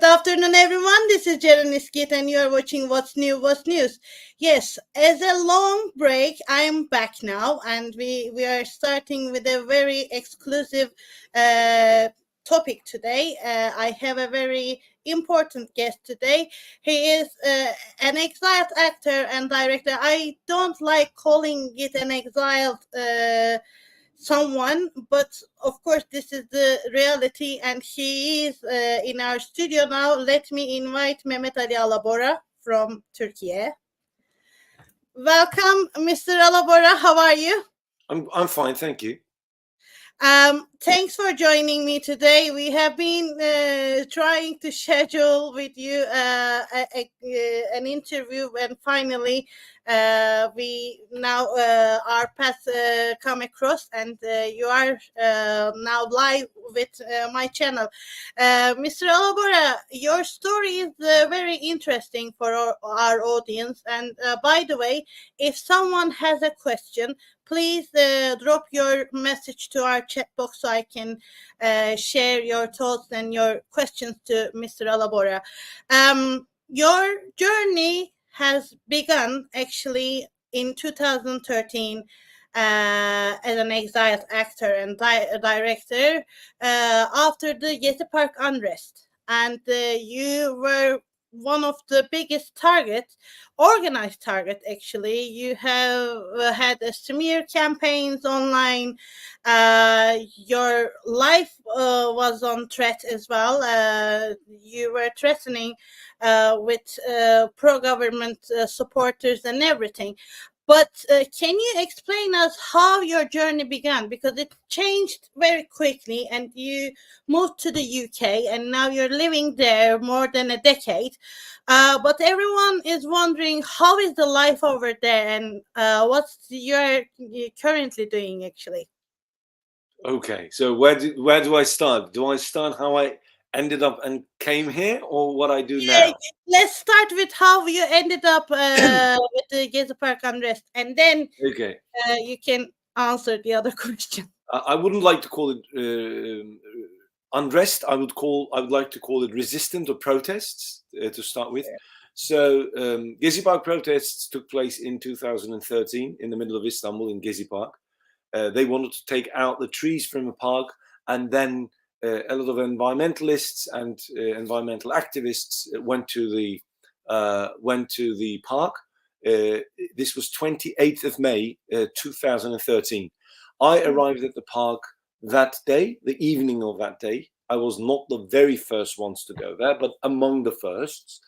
Good afternoon, everyone. This is Jaren İskit, and you are watching What's New, What's News. Yes, as a long break, I am back now, and we are starting with a very exclusive topic today. I have a very important guest today. He is an exiled actor and director. I don't like calling it an exiled someone, but of course this is the reality, and he is in our studio now. Let me invite Memet Alabora from Türkiye. Welcome, Mr. Alabora. How are you? I'm fine, thank you. Thanks for joining me today. We have been trying to schedule with you an interview, and finally we now our paths come across, and you are now live with my channel. Mr. Alabora, your story is very interesting for our audience, and by the way, if someone has a question, please drop your message to our chat box so I can share your thoughts and your questions to Mr. Alabora. Your journey has begun actually in 2013 as an exiled actor and director after the Gezi Park unrest. And you were one of the biggest organized target actually. You have had smear campaigns online. Your life was on threat as well. You were threatening with pro-government supporters and everything. But can you explain us how your journey began? Because it changed very quickly, and you moved to the UK, and now you're living there more than a decade. But everyone is wondering, how is the life over there, and what's you're currently doing actually? Okay, so where do I start? Do I start how I ended up and came here, or what I do now? Let's start with how you ended up with the Gezi Park unrest, and then Okay, you can answer the other question. I wouldn't like to call it unrest. I would like to call it resistance or protests to start with. So Gezi Park protests took place in 2013 in the middle of Istanbul in Gezi Park. They wanted to take out the trees from the park, and then a lot of environmentalists and environmental activists went to the park. This was 28th of May 2013. I arrived at the park that day, the evening of that day. I was not the very first ones to go there, but among the firsts.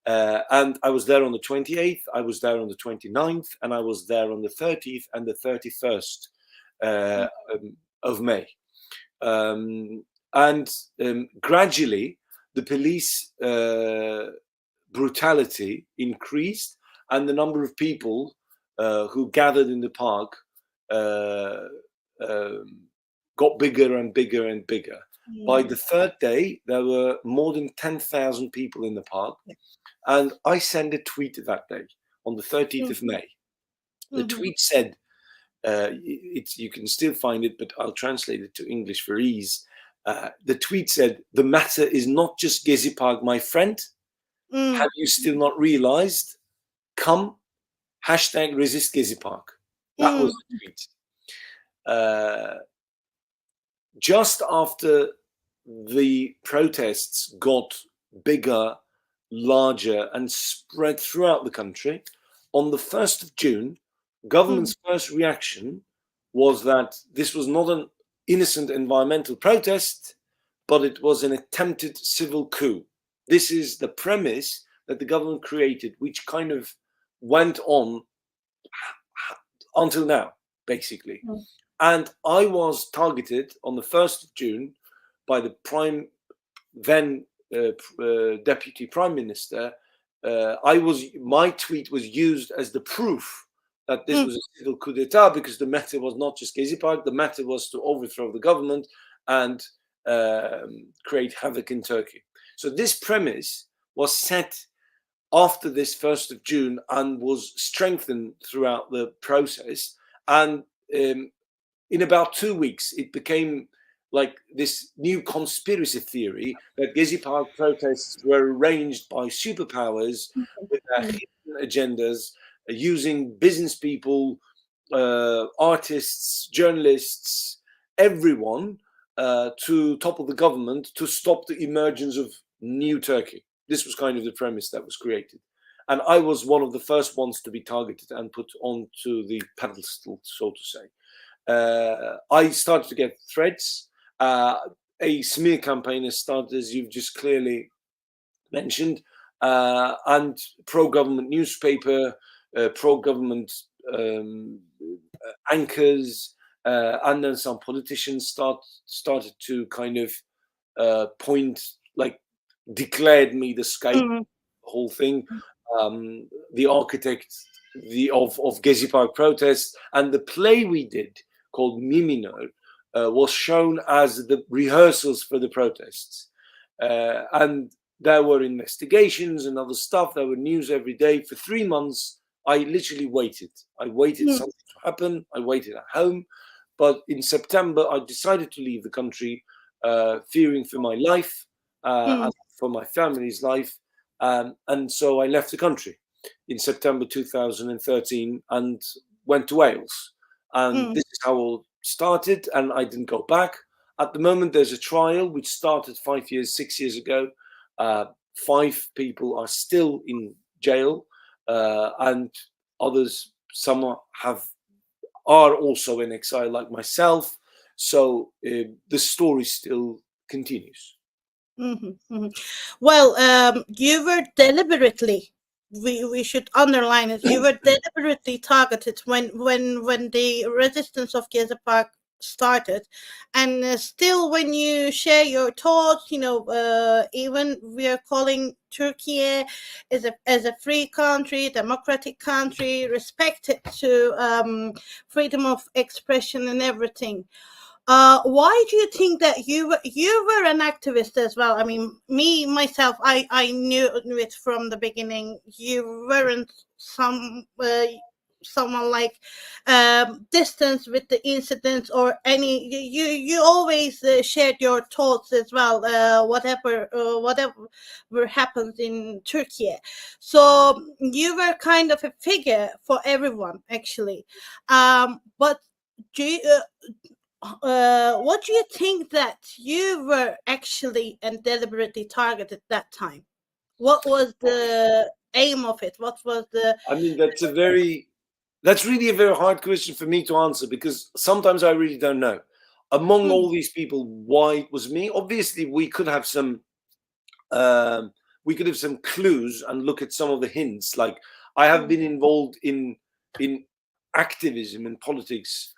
And I was there on the 28th, I was there on the 29th, and I was there on the 30th and the 31st of May. And gradually, the police brutality increased, and the number of people who gathered in the park got bigger and bigger and bigger. By the third day, there were more than 10,000 people in the park. And I sent a tweet that day on the 30th of May. The tweet said, you can still find it, but I'll translate it to English for ease. The tweet said, "The matter is not just Gezi Park, my friend. Have you still not realized? Come, #resist Gezi Park." That was the tweet. Just after the protests got bigger, larger, and spread throughout the country, on the 1st of June, government's first reaction was that this was not an innocent environmental protest, but it was an attempted civil coup. This is the premise that the government created, which kind of went on until now, basically. And I was targeted on the 1st of June by the then Deputy Prime Minister. My tweet was used as the proof that this was a civil coup d'etat, because the matter was not just Gezi Park, the matter was to overthrow the government and create havoc in Turkey. So this premise was set after this 1st of June and was strengthened throughout the process. And in about 2 weeks, it became like this new conspiracy theory that Gezi Park protests were arranged by superpowers with their hidden agendas, using business people, artists, journalists, everyone to topple the government to stop the emergence of new Turkey. This was kind of the premise that was created. And I was one of the first ones to be targeted and put onto the pedestal, so to say. I started to get threats. A smear campaign has started, as you've just clearly mentioned, and pro-government newspaper, pro-government anchors, and then some politicians started to kind of declared me the scapegoat, the whole thing. The architect of Gezi Park protests, and the play we did called Mimino was shown as the rehearsals for the protests. And there were investigations and other stuff. There were news every day. For 3 months, I literally waited. I waited something to happen. I waited at home. But in September, I decided to leave the country, fearing for my life, and for my family's life. And so I left the country in September 2013 and went to Wales. And this is how it all started, and I didn't go back. At the moment, there's a trial which started 6 years ago. 5 people are still in jail, and others, some are also in exile, like myself. So the story still continues. Well, you were deliberately, we should underline it, you were deliberately targeted when the resistance of Gezi Park started, and still when you share your thoughts, even we are calling Türkiye as a free country, democratic country, respected to freedom of expression and everything. Why do you think that you were an activist as well? I mean, myself, I knew it from the beginning. You weren't someone like distance with the incidents or any. You always shared your thoughts as well. Whatever happens in Turkey, so you were kind of a figure for everyone, actually. But do you, what do you think that you were actually and deliberately targeted that time? What was the aim of it? What was the? I mean, that's really a very hard question for me to answer, because sometimes I really don't know. Among all these people, why it was me? Obviously, we could have some clues and look at some of the hints. Like, I have been involved in activism and politics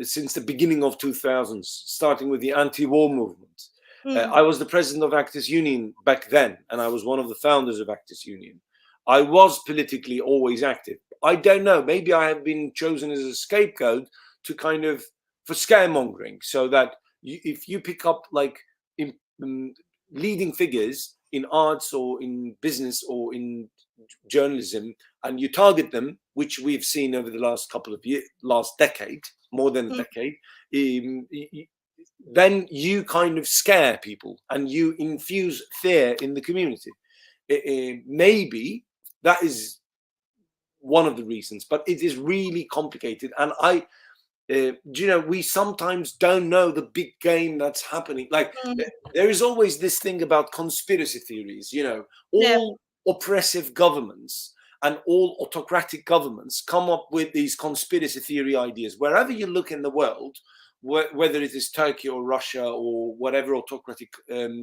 since the beginning of 2000s, starting with the anti-war movement. I was the president of Actors Union back then, and I was one of the founders of Actors Union. I was politically always active. I don't know, maybe I have been chosen as a scapegoat to kind of, for scaremongering, so that if you pick up like leading figures in arts or in business or in journalism, and you target them, which we've seen over the last couple of years, last decade, more than a decade, then you kind of scare people and you infuse fear in the community. Maybe that is one of the reasons, but it is really complicated. And we sometimes don't know the big game that's happening. Like, there is always this thing about conspiracy theories, all oppressive governments and all autocratic governments come up with these conspiracy theory ideas. Wherever you look in the world, whether it is Turkey or Russia or whatever autocratic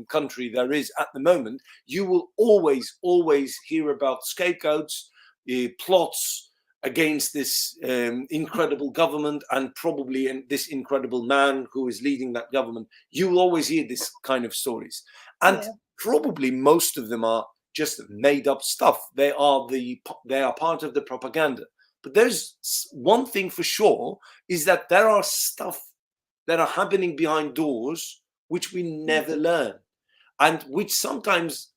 country there is at the moment, you will always hear about scapegoats, plots against this incredible government, and probably this incredible man who is leading that government. You will always hear this kind of stories. And probably most of them are just made up stuff. They are part of the propaganda. But there's one thing for sure, is that there are stuff that are happening behind doors which we never learn, and which are sometimes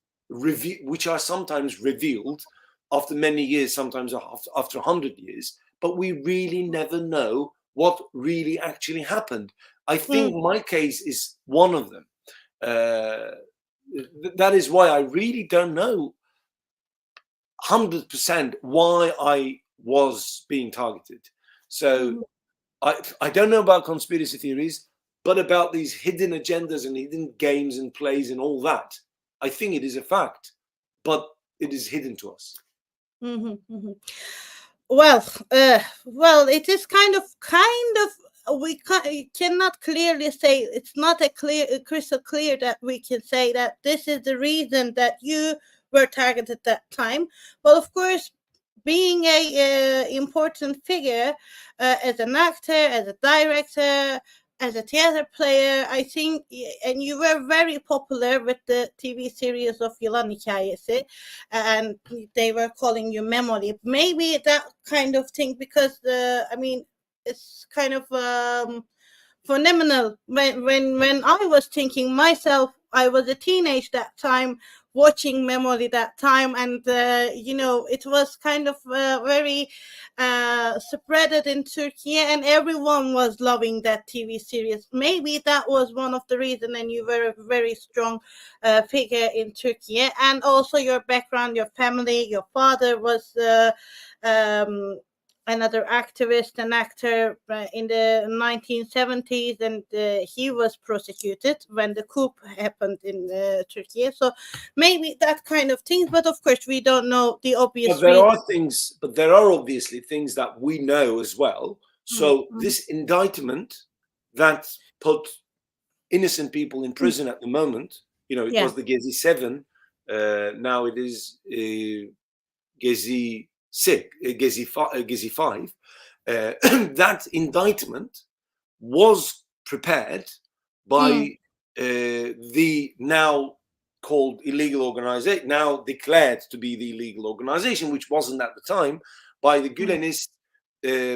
revealed after many years, sometimes after 100 years, but we really never know what really actually happened. I think my case is one of them. That is why I really don't know 100% why I was being targeted. So I don't know about conspiracy theories, but about these hidden agendas and hidden games and plays and all that, I think it is a fact, but it is hidden to us. Well, it is kind of. We cannot clearly say, it's not crystal clear that we can say that this is the reason that you were targeted that time. But of course, being a important figure as an actor, as a director, as a theater player, I think, and you were very popular with the TV series of Yılan Hikayesi, and they were calling you Memory. Maybe that kind of thing, because I mean, it's kind of phenomenal. When I was thinking myself, I was a teenage that time, watching Memory that time, and it was kind of very spreaded in Turkey, and everyone was loving that TV series. Maybe that was one of the reasons, and you were a very strong figure in Turkey. And also your background, your family, your father was another activist, an actor in the 1970s, and he was prosecuted when the coup happened in Turkey. So maybe that kind of things, but of course we don't know the obvious reasons. But there are obviously things that we know as well. So this indictment that put innocent people in prison at the moment, it was the Gezi 7, now it is Gezi 6, Gezi 5, that indictment was prepared by the now called illegal organization, now declared to be the illegal organization, which wasn't at the time, by the Gülenist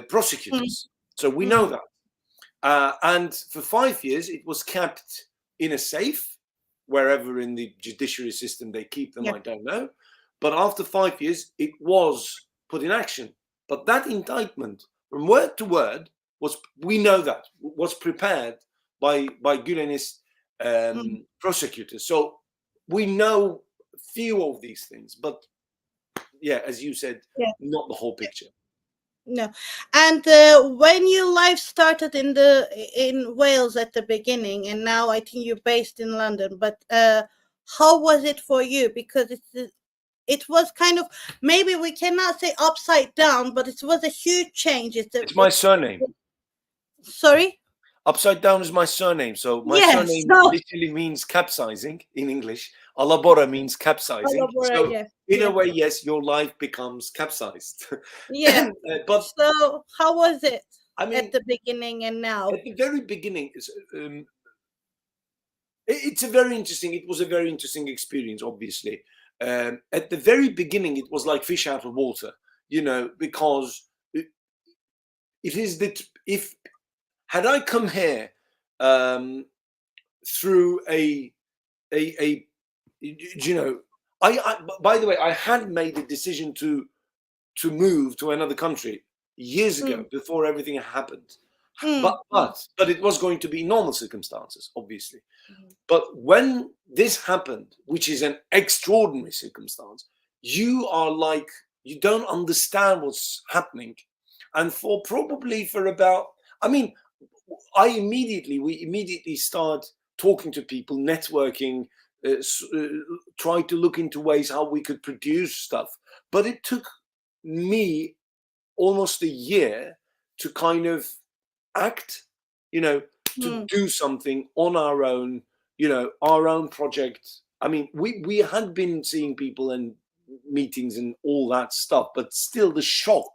prosecutors. So we know that. And for 5 years, it was kept in a safe, wherever in the judiciary system they keep them, I don't know. But after 5 years, it was put in action. But that indictment, from word to word, we know that, was prepared by Gülenist prosecutors. So we know few of these things, but as you said, not the whole picture. No. And when your life started in Wales at the beginning, and now I think you're based in London, but how was it for you? Because it was kind of, maybe we cannot say upside down, but it was a huge change. It's my surname. Sorry? Upside down is my surname. So my surname literally means capsizing in English. Alabora means capsizing. Alabora, in a way, yes, your life becomes capsized. But so how was it at the beginning and now? At the very beginning, it was a very interesting experience, obviously. At the very beginning, it was like fish out of water, because it is that had I come here through I by the way, I had made a decision to move to another country years ago, before everything happened. But it was going to be normal circumstances, obviously. But when this happened, which is an extraordinary circumstance, you don't understand what's happening. And for about, we immediately start talking to people, networking, try to look into ways how we could produce stuff. But it took me almost a year to kind of act, to do something on our own, our own project. We had been seeing people and meetings and all that stuff, but still the shock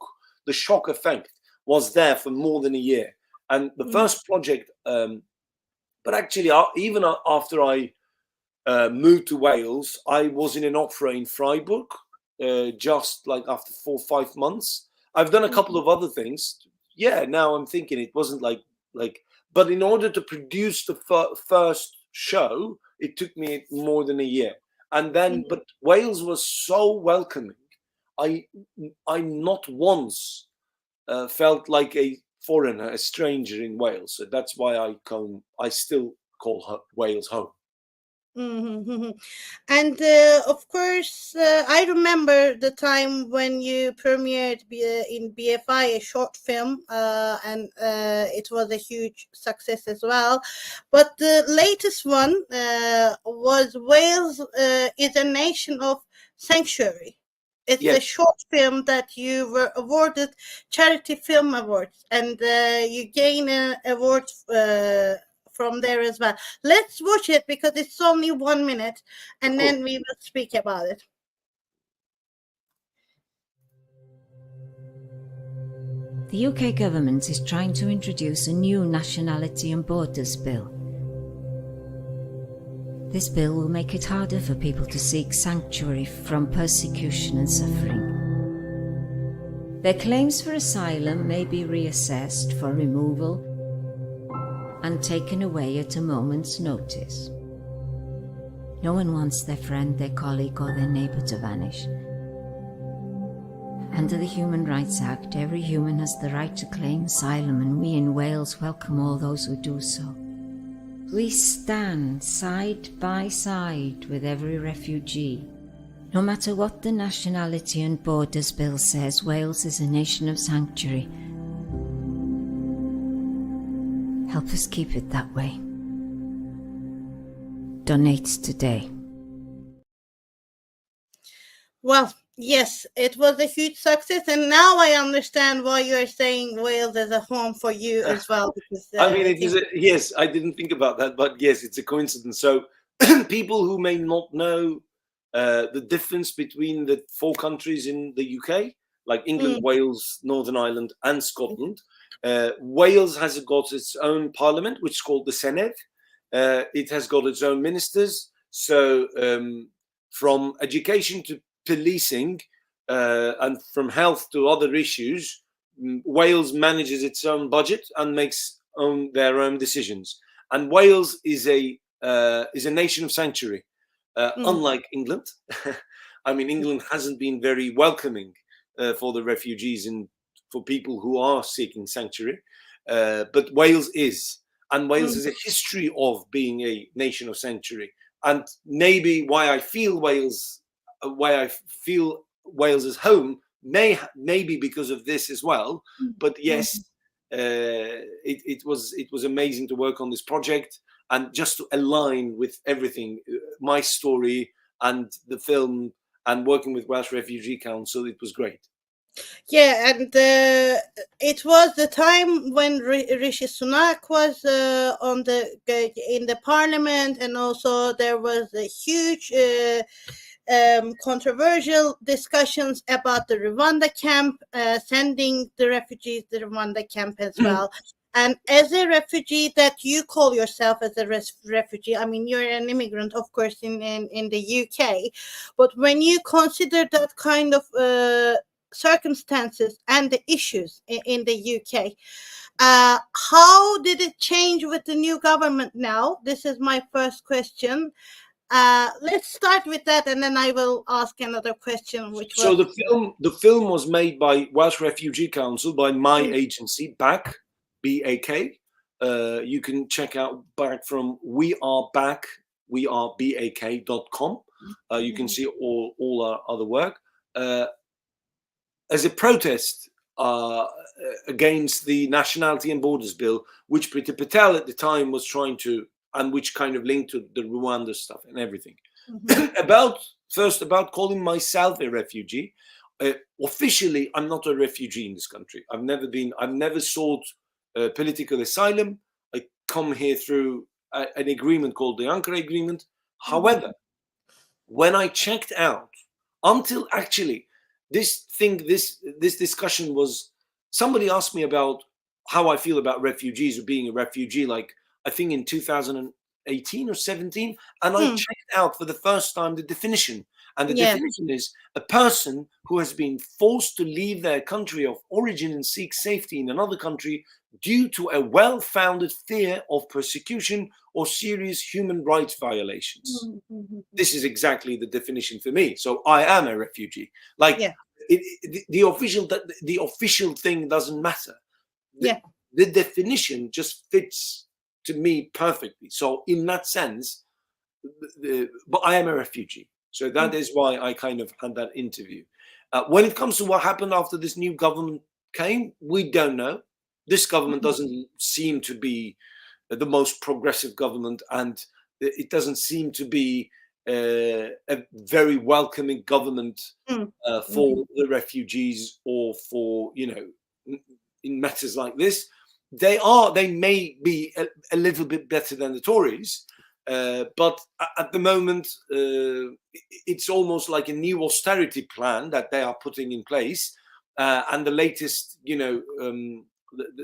effect was there for more than a year. And the first project, but actually even after I moved to Wales, I was in an opera in Freiburg, just like after 4 or 5 months. I've done a couple of other things. Now I'm thinking it wasn't like, but in order to produce the first show, it took me more than a year. And then, but Wales was so welcoming. I not once felt like a foreigner, a stranger in Wales. So that's why I still call Wales home. Mm-hmm. And of course, I remember the time when you premiered in BFI a short film, and it was a huge success as well. But the latest one was Wales is a Nation of Sanctuary. It's Yes. a short film that you were awarded Charity Film Awards, and you gain an award from there as well. Let's watch it because it's only 1 minute, and then we will speak about it. The UK government is trying to introduce a new nationality and borders bill. This bill will make it harder for people to seek sanctuary from persecution and suffering. Their claims for asylum may be reassessed for removal and taken away at a moment's notice. No one wants their friend, their colleague, or their neighbour to vanish. Under the Human Rights Act, every human has the right to claim asylum, and we in Wales welcome all those who do so. We stand side by side with every refugee. No matter what the Nationality and Borders Bill says, Wales is a nation of sanctuary. Help us keep it that way. Donate today. Well, yes, it was a huge success, and now I understand why you are saying Wales is a home for you as well. Because, I mean, yes, I didn't think about that, but yes, it's a coincidence. So people who may not know the difference between the 4 countries in the UK, like England, Wales, Northern Ireland, and Scotland, Wales has got its own parliament, which is called the Senedd. It has got its own ministers. So from education to policing and from health to other issues, Wales manages its own budget and makes their own decisions. And Wales is a nation of sanctuary, unlike England. I mean, England hasn't been very welcoming for the refugees and for people who are seeking sanctuary, but Wales is. And Wales has a history of being a nation of sanctuary. And maybe why I feel Wales as home maybe because of this as well. But yes, it was amazing to work on this project and just to align with everything, my story and the film and working with Welsh Refugee Council. It was great. Yeah, and it was the time when Rishi Sunak was in the parliament, and also there was a huge controversial discussions about the Rwanda camp, sending the refugees to the Rwanda camp as well. And as a refugee that you call yourself as a refugee, I mean, you're an immigrant, of course, in the UK, but when you consider that kind of circumstances and the issues in the UK, how did it change with the new government now? This is my first question. Let's start with that, and then I will ask another question. The film was made by Welsh Refugee Council, by my agency, BAC, BAK. You can check out BAC from wearebak.com. You can see all our other work. As a protest against the Nationality and Borders Bill, which Priti Patel at the time was trying to, and which kind of linked to the Rwanda stuff and everything. About calling myself a refugee. Officially, I'm not a refugee in this country. I've never sought political asylum. I come here through an agreement called the Ankara Agreement. However, when I checked out, until actually this discussion was, somebody asked me about how I feel about refugees or being a refugee, like I think in 2018 or 17, and I checked out for the first time the definition. And the definition is a person who has been forced to leave their country of origin and seek safety in another country due to a well-founded fear of persecution or serious human rights violations. This is exactly the definition for me. So I am a refugee. Like the official thing doesn't matter. the definition just fits to me perfectly. So in that sense, but I am a refugee. So that is why I kind of had that interview. When it comes to what happened after this new government came, we don't know. This government doesn't seem to be the most progressive government, and it doesn't seem to be a very welcoming government for the refugees, or for, you know, in matters like this. They may be a little bit better than the Tories, but at the moment it's almost like a new austerity plan that they are putting in place, and the latest, you know,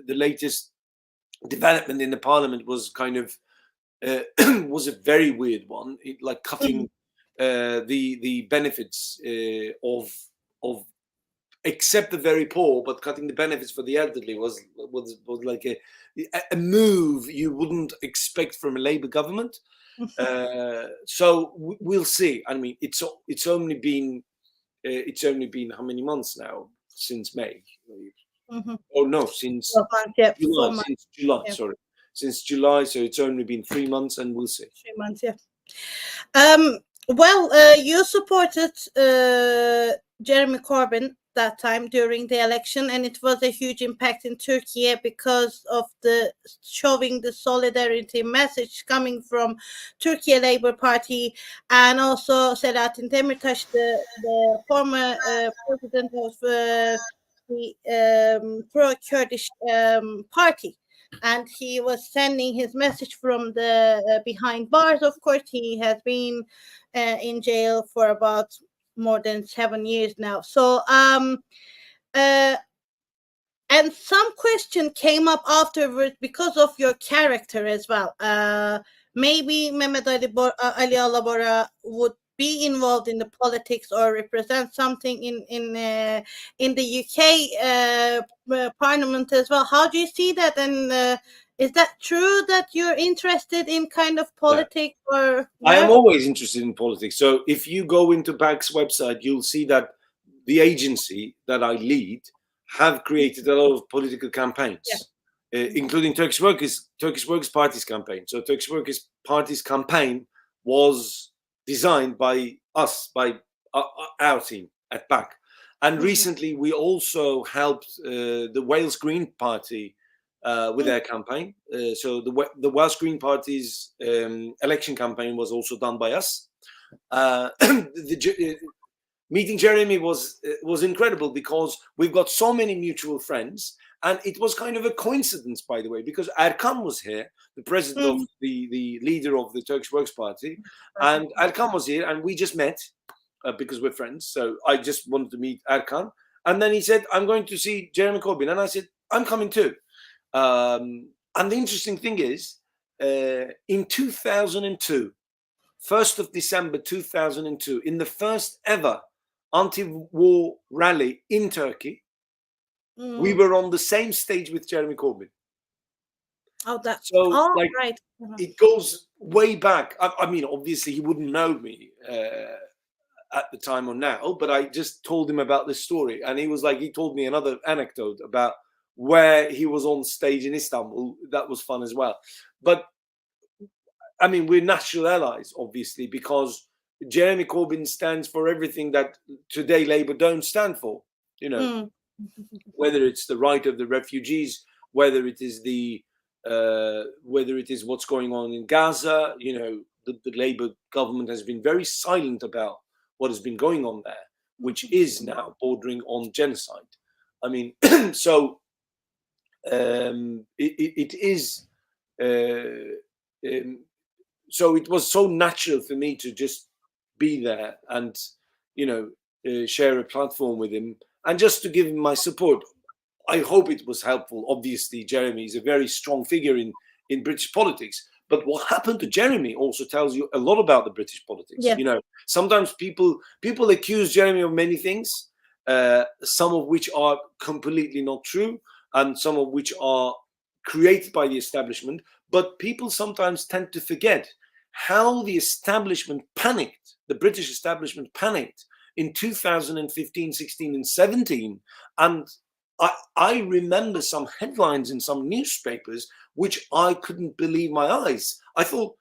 the latest development in the parliament was kind of was a very weird one, like cutting the benefits of except the very poor, but cutting the benefits for the elderly was like a move you wouldn't expect from a Labour government. So we'll see. I mean, it's only been how many months now? Since May? Oh no, since July. Since July, sorry, since July. So it's only been 3 months, and we'll see. 3 months, yeah. Well, you supported Jeremy Corbyn that time during the election, and it was a huge impact in Turkey because of the showing the solidarity message coming from Türkiye Labour Party, and also Selahattin Demirtaş, the former president of the pro-Kurdish party. And he was sending his message from the behind bars. Of course, he has been in jail for about more than 7 years now. So, and some question came up afterwards because of your character as well. Maybe Memet Ali Alabora would be involved in the politics or represent something in the UK Parliament as well. How do you see that? And is that true that you're interested in kind of politics? Or I am always interested in politics. So if you go into BAG's website, you'll see that the agency that I lead have created a lot of political campaigns, including Turkish Workers' Party's campaign. So Turkish Workers' Party's campaign was designed by us, by our team at BAG. And recently we also helped the Wales Green Party with their campaign. So the Welsh Green Party's election campaign was also done by us. Meeting Jeremy was incredible because we've got so many mutual friends, and it was kind of a coincidence, by the way, because Erkan was here, the president of the leader of the Turkish Workers' Party, and Erkan was here, and we just met because we're friends. So I just wanted to meet Erkan, and then he said, "I'm going to see Jeremy Corbyn," and I said, "I'm coming too." And the interesting thing is, in 2002, 1st of December 2002, in the first ever anti-war rally in Turkey, we were on the same stage with Jeremy Corbyn. Oh, that's so right. It goes way back. I mean, obviously he wouldn't know me at the time or now, but I just told him about this story, and he told me another anecdote about where he was on stage in Istanbul. That was fun as well. But I mean, we're natural allies, obviously, because Jeremy Corbyn stands for everything that today Labour don't stand for. You know, whether it's the right of the refugees, whether it is what's going on in Gaza. You know, the Labour government has been very silent about what has been going on there, which is now bordering on genocide. I mean, so it is. So it was so natural for me to just be there and, you know, share a platform with him and just to give him my support. I hope it was helpful. Obviously, Jeremy is a very strong figure in British politics. But what happened to Jeremy also tells you a lot about the British politics. Yeah. You know, sometimes people accuse Jeremy of many things, some of which are completely not true, and some of which are created by the establishment. But people sometimes tend to forget how the establishment panicked, the British establishment panicked in 2015, 16 and 17. And I remember some headlines in some newspapers which I couldn't believe my eyes. I thought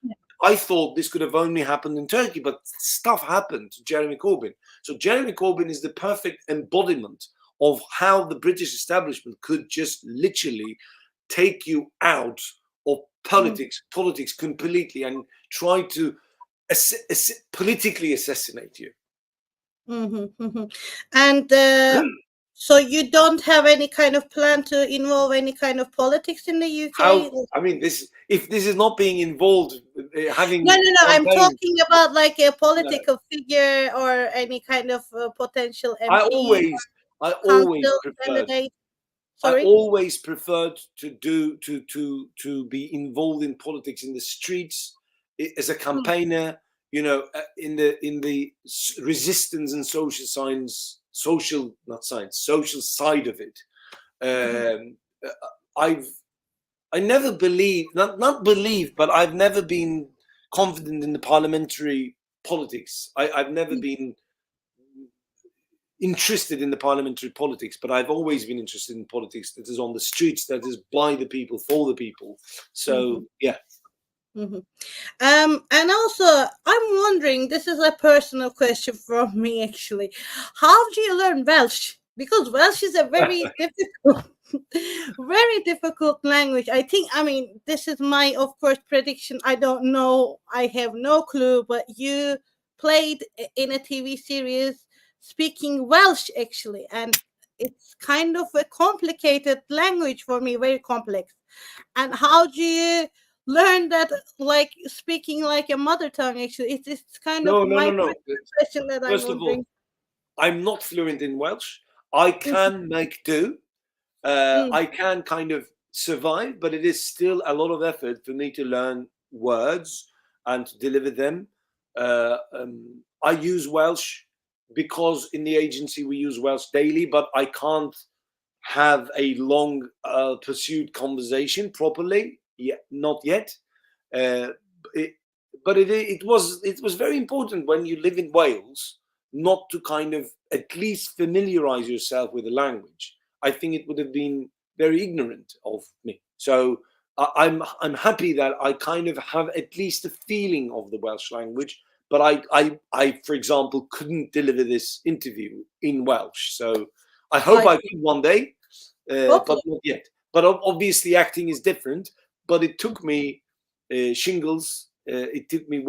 this could have only happened in Turkey, but stuff happened to Jeremy Corbyn. So Jeremy Corbyn is the perfect embodiment of how the British establishment could just literally take you out of politics completely and try to politically assassinate you. And so you don't have any kind of plan to involve any kind of politics in the UK? I mean, if this is not being involved, having no. I'm talking about like a political figure or any kind of potential MP. I always preferred. Candidate. Sorry? I always preferred to be involved in politics in the streets as a campaigner. You know, in the resistance and social side of it. I never believed, not believed, but I've never been confident in the parliamentary politics. I've never been interested in the parliamentary politics, but I've always been interested in politics that is on the streets, that is by the people, for the people. So, yeah. And also, I'm wondering, this is a personal question from me actually. How do you learn Welsh? Because Welsh is a very difficult language. I mean, this is my, of course, prediction. I don't know. I have no clue. But you played in a TV series speaking Welsh actually, and it's kind of a complicated language for me, very complex. And how do you learn that, like speaking like a mother tongue? Actually, it's kind of my question that I'm wondering. I'm not fluent in Welsh. I can make do. I can kind of survive, but it is still a lot of effort for me to learn words and to deliver them. I use Welsh because in the agency we use Welsh daily, but I can't have a long pursued conversation properly. Not yet. But it was very important when you live in Wales not to kind of at least familiarize yourself with the language. I think it would have been very ignorant of me. So I'm happy that I kind of have at least a feeling of the Welsh language. But I for example, couldn't deliver this interview in Welsh. So I hope I could one day, but not yet. But obviously acting is different. But it took me shingles. It took me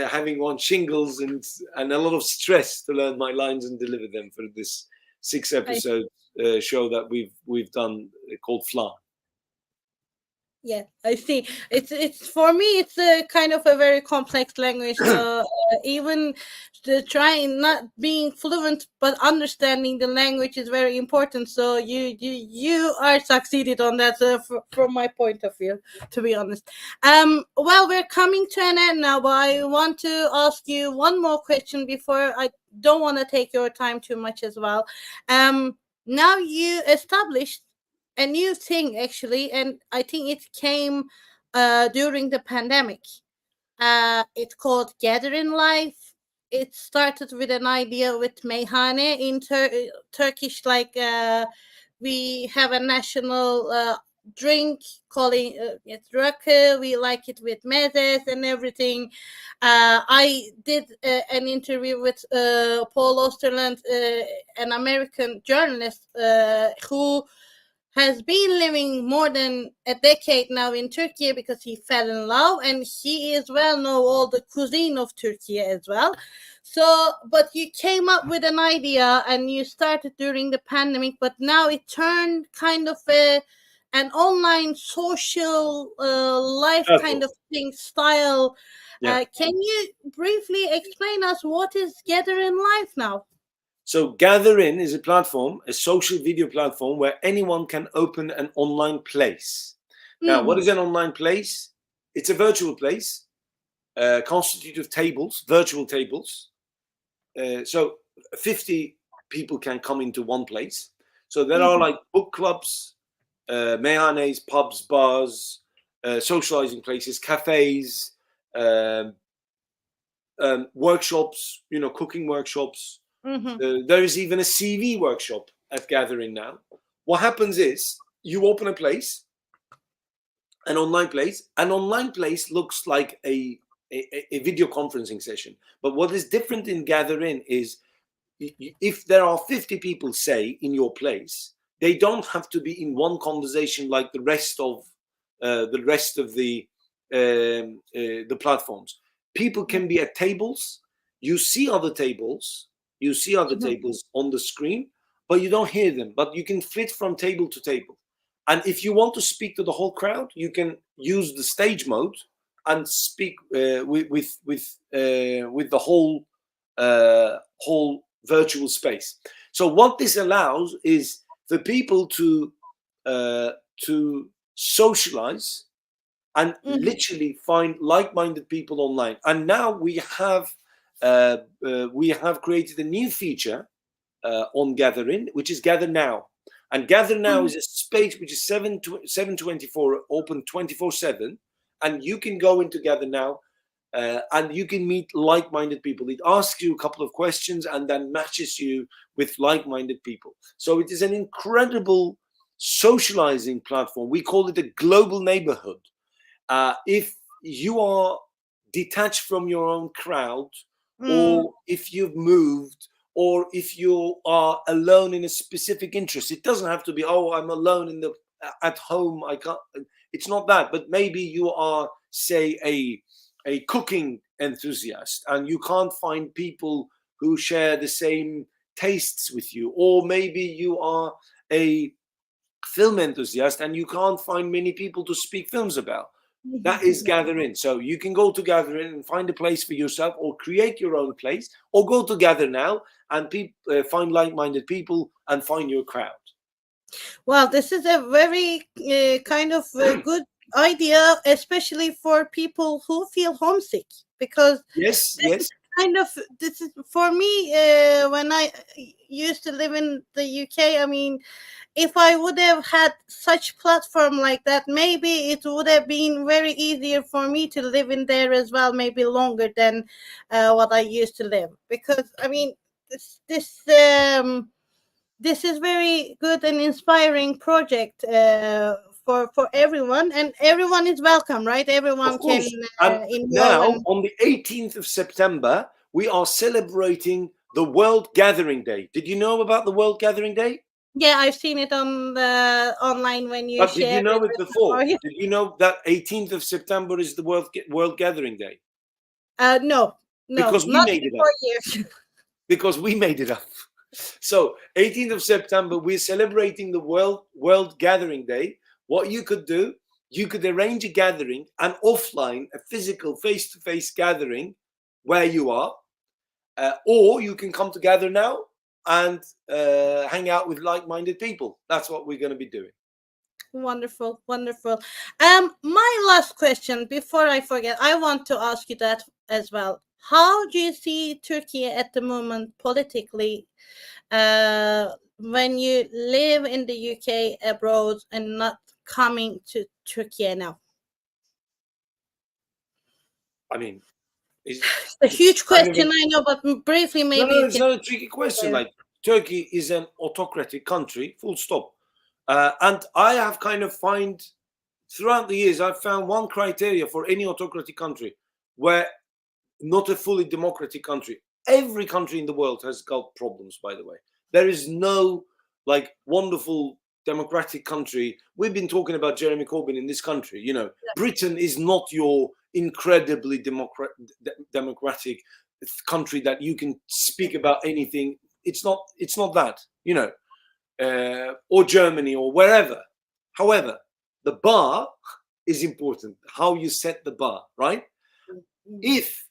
having one shingles and a lot of stress to learn my lines and deliver them for this 6-episode show that we've done called Flan. Yeah, I see. It's for me, it's a kind of a very complex language. So even trying not being fluent but understanding the language is very important. So you are succeeded on that from my point of view, to be honest. Well, we're coming to an end now, but I want to ask you one more question before. I don't want to take your time too much as well. Now you established a new thing actually, and I think it came during the pandemic. It's called Gathering Life. It started with an idea with meyhane in Turkish, like we have a national drink calling it's rakı. We like it with mezes and everything. I did an interview with Paul Osterland, an American journalist who has been living more than a decade now in Turkey because he fell in love, and he as well know all the cuisine of Turkey as well. So, but you came up with an idea and you started during the pandemic, but now it turned kind of an online social life kind of thing style. Yeah. Can you briefly explain us what is Gathering Life now? So Gatherin is a platform, a social video platform where anyone can open an online place. Now, what is an online place? It's a virtual place constituted of tables, virtual tables. So 50 people can come into one place. So there are like book clubs, meyhanes, pubs, bars, socializing places, cafes, workshops, cooking workshops. There is even a CV workshop at Gathering now, what happens is you open a place, an online place. An online place looks like a video conferencing session. But what is different in Gatherin is if there are 50 people, say, in your place, they don't have to be in one conversation like the rest of the platforms. People can be at tables. You see other tables. You see other tables on the screen, but you don't hear them. But you can flit from table to table. And if you want to speak to the whole crowd, you can use the stage mode and speak with the whole virtual space. So what this allows is for people to socialize and literally find like-minded people online. And now we have created a new feature on Gatherin, which is Gather Now. And Gather Now is a space which is 7/24, open 24/7, and you can go into Gather Now and you can meet like-minded people. It asks you a couple of questions and then matches you with like-minded people. So it is an incredible socializing platform. We call it a global neighborhood. If you are detached from your own crowd, or if you've moved, or if you are alone in a specific interest, it doesn't have to be, oh, I'm alone at home. I can't. It's not that. But maybe you are, say, a cooking enthusiast, and you can't find people who share the same tastes with you, or maybe you are a film enthusiast and you can't find many people to speak films about. That is Gatherin. So you can go to Gatherin and find a place for yourself, or create your own place, or go to Gather Now and find like-minded people and find your crowd. Well, this is a very kind of good idea, especially for people who feel homesick, because yes, this is for me when I used to live in the UK. I mean, if I would have had such platform like that, maybe it would have been very easier for me to live in there as well, maybe longer than what I used to live. Because I mean, this is very good and inspiring project for everyone, and everyone is welcome, right? Everyone can now on the 18th of September we are celebrating the World Gathering Day. Did you know about the World Gathering Day? Yeah, I've seen it on the online when you. But did you know it before? Did you know that 18th of September is the World Gathering Day? No, because we made it up. Years. Because we made it up. So 18th of September, we're celebrating the World Gathering Day. What you could do, you could arrange a gathering, an offline, a physical face-to-face gathering where you are, or you can come together now and hang out with like-minded people. That's what we're going to be doing. Wonderful. My last question before I forget, I want to ask you that as well. How do you see Turkey at the moment politically when you live in the UK abroad and not coming to Turkey now? I mean, it's a huge question, I know, but briefly maybe. No, it's not a tricky question. Like, Turkey is an autocratic country, full stop. And I have kind of throughout the years, I've found one criteria for any autocratic country, where not a fully democratic country. Every country in the world has got problems, by the way. There is no like wonderful democratic country. We've been talking about Jeremy Corbyn in this country. You know, Britain is not your incredibly democratic country that you can speak about anything. It's not that, you know, or Germany or wherever. However, the bar is important. How you set the bar, right? If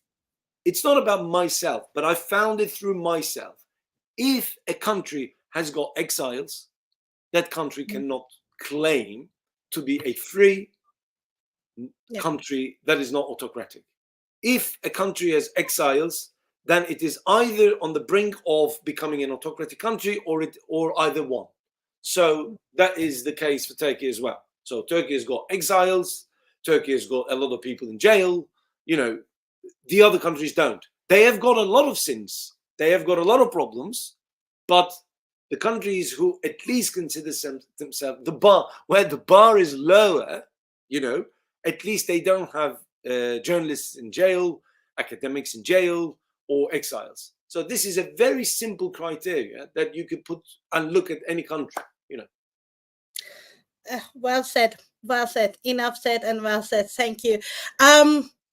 it's not about myself, but I found it through myself. If a country has got exiles, that country cannot claim to be a free country that is not autocratic. If a country has exiles, then it is either on the brink of becoming an autocratic country or either one. So that is the case for Turkey as well. So Turkey has got exiles. Turkey has got a lot of people in jail. You know, the other countries don't. They have got a lot of sins. They have got a lot of problems, but the countries who at least consider themselves where the bar is lower, you know, at least they don't have journalists in jail, academics in jail, or exiles. So this is a very simple criteria that you could put and look at any country, you know. Well said. Well said. Enough said and well said. Thank you.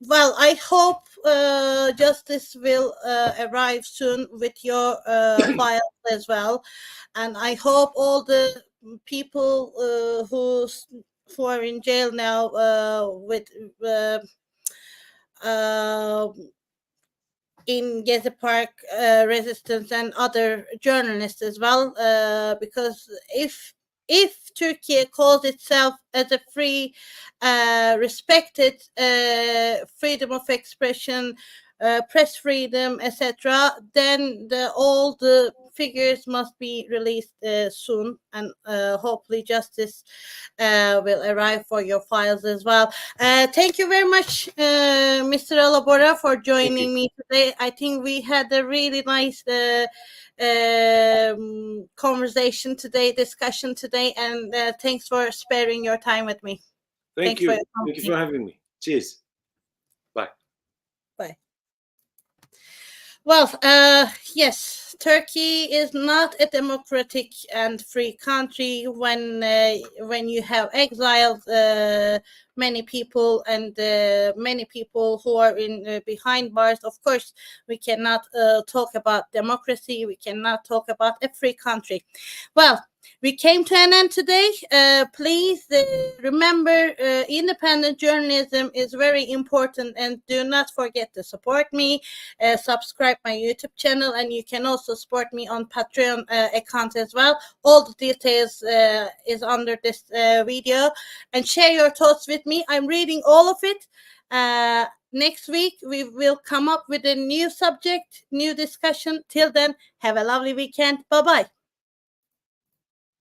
Well, I hope justice will arrive soon with your files as well, and I hope all the people who are in jail now with in Gezi Park resistance and other journalists as well, because if Turkey calls itself as a free, respected freedom of expression, press freedom, etc., then all the figures must be released soon, and hopefully justice will arrive for your files as well. Thank you very much, Mr. Alabora, for joining me today. I think we had a really nice conversation today, discussion today, and thanks for sparing your time with me. Thank you. Thank you for having me. Cheers. Bye. Bye. Well, yes, Turkey is not a democratic and free country when you have exiled many people and many people who are in behind bars. Of course, we cannot talk about democracy. We cannot talk about a free country. Well, we came to an end today. Please remember, independent journalism is very important, and do not forget to support me. Subscribe my YouTube channel, and you can also support me on Patreon account as well. All the details is under this video, and share your thoughts with me. I'm reading all of it. Next week we will come up with a new subject, new discussion. Till then, have a lovely weekend. Bye bye.